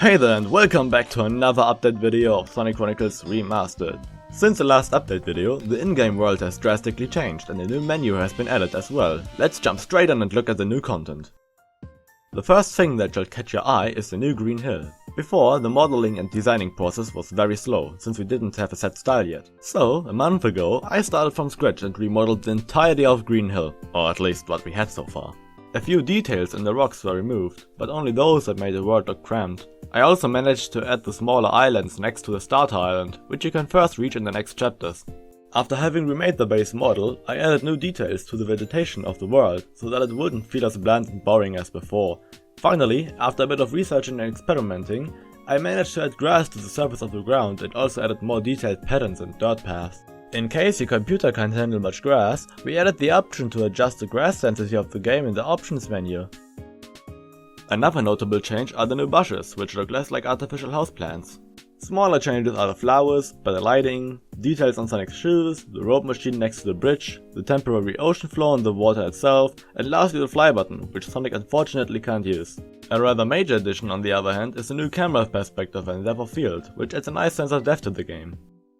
Hey there and welcome back to another update video of Sonic Chronicles Remastered. Since the last update video, the in-game world has drastically changed and a new menu has been added as well. Let's jump straight in and look at the new content. The first thing that shall catch your eye is the new Green Hill. Before, the modeling and designing process was very slow, since we didn't have a set style yet. So, a month ago, I started from scratch and remodeled the entirety of Green Hill, or at least what we had so far. A few details in the rocks were removed, but only those that made the world look cramped. I also managed to add the smaller islands next to the starter island, which you can first reach in the next chapters. After having remade the base model, I added new details to the vegetation of the world, so that it wouldn't feel as bland and boring as before. Finally, after a bit of researching and experimenting, I managed to add grass to the surface of the ground and also added more detailed patterns and dirt paths. In case your computer can't handle much grass, we added the option to adjust the grass density of the game in the options menu. Another notable change are the new bushes, which look less like artificial houseplants. Smaller changes are the flowers, better lighting, details on Sonic's shoes, the rope machine next to the bridge, the temporary ocean floor and the water itself, and lastly the fly button, which Sonic unfortunately can't use. A rather major addition on the other hand is the new camera perspective and depth of field, which adds a nice sense of depth to the game.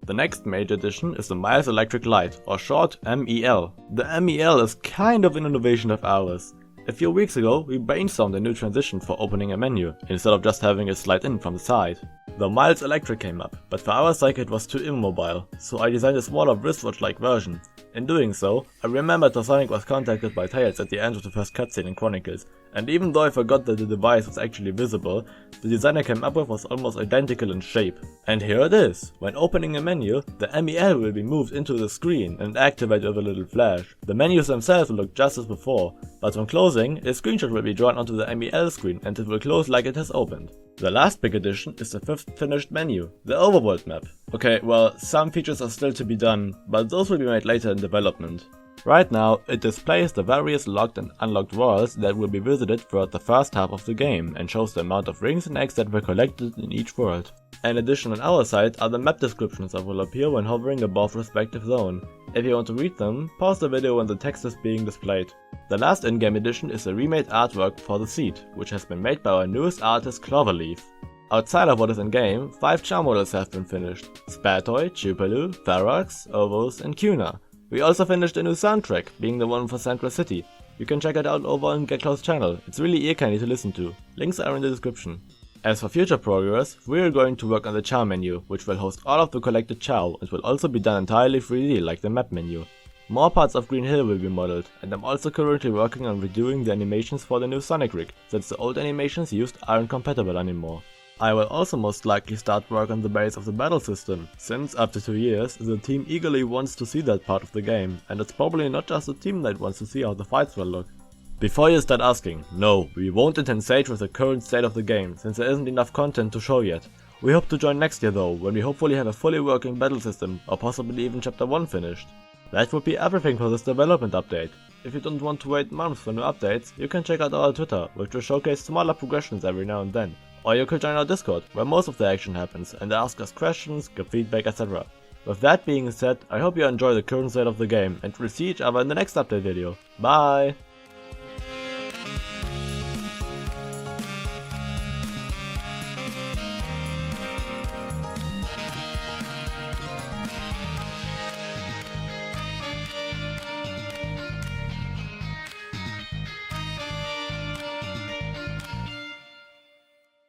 The next major addition is the Miles Electric Light, or short MEL. The MEL is kind of an innovation of ours. A few weeks ago, we brainstormed a new transition for opening a menu, instead of just having it slide in from the side. The Miles Electric came up, but for our sake it was too immobile, so I designed a smaller wristwatch-like version. In doing so, I remembered that Sonic was contacted by Tails at the end of the first cutscene in Chronicles, and even though I forgot that the device was actually visible, the design I came up with was almost identical in shape. And here it is! When opening a menu, the MEL will be moved into the screen and activate with a little flash. The menus themselves will look just as before, but when closing, a screenshot will be drawn onto the MEL screen and it will close like it has opened. The last big addition is the fifth finished menu, the Overworld Map. Okay, well, some features are still to be done, but those will be made later in development. Right now, it displays the various locked and unlocked worlds that will be visited throughout the first half of the game and shows the amount of rings and eggs that were collected in each world. In addition, on our side are the map descriptions that will appear when hovering above respective zone. If you want to read them, pause the video when the text is being displayed. The last in-game addition is a remade artwork for the seat, which has been made by our newest artist Cloverleaf. Outside of what is in-game, 5 charm models have been finished: Spatoy, Tupelo, Ferox, Ovos and Cuna. We also finished a new soundtrack, being the one for Central City. You can check it out over on GetClose channel, it's really ear candy to listen to. Links are in the description. As for future progress, we are going to work on the Chow menu, which will host all of the collected Chow and will also be done entirely 3D like the map menu. More parts of Green Hill will be modeled, and I'm also currently working on redoing the animations for the new Sonic rig, since the old animations used aren't compatible anymore. I will also most likely start work on the base of the battle system, since after 2 years, the team eagerly wants to see that part of the game, and it's probably not just the team that wants to see how the fights will look. Before you start asking, no, we won't intend Sage with the current state of the game, since there isn't enough content to show yet. We hope to join next year though, when we hopefully have a fully working battle system, or possibly even chapter 1 finished. That would be everything for this development update. If you don't want to wait months for new updates, you can check out our Twitter, which will showcase smaller progressions every now and then. Or you could join our Discord, where most of the action happens, and ask us questions, give feedback, etc. With that being said, I hope you enjoy the current state of the game, and we'll see each other in the next update video. Bye!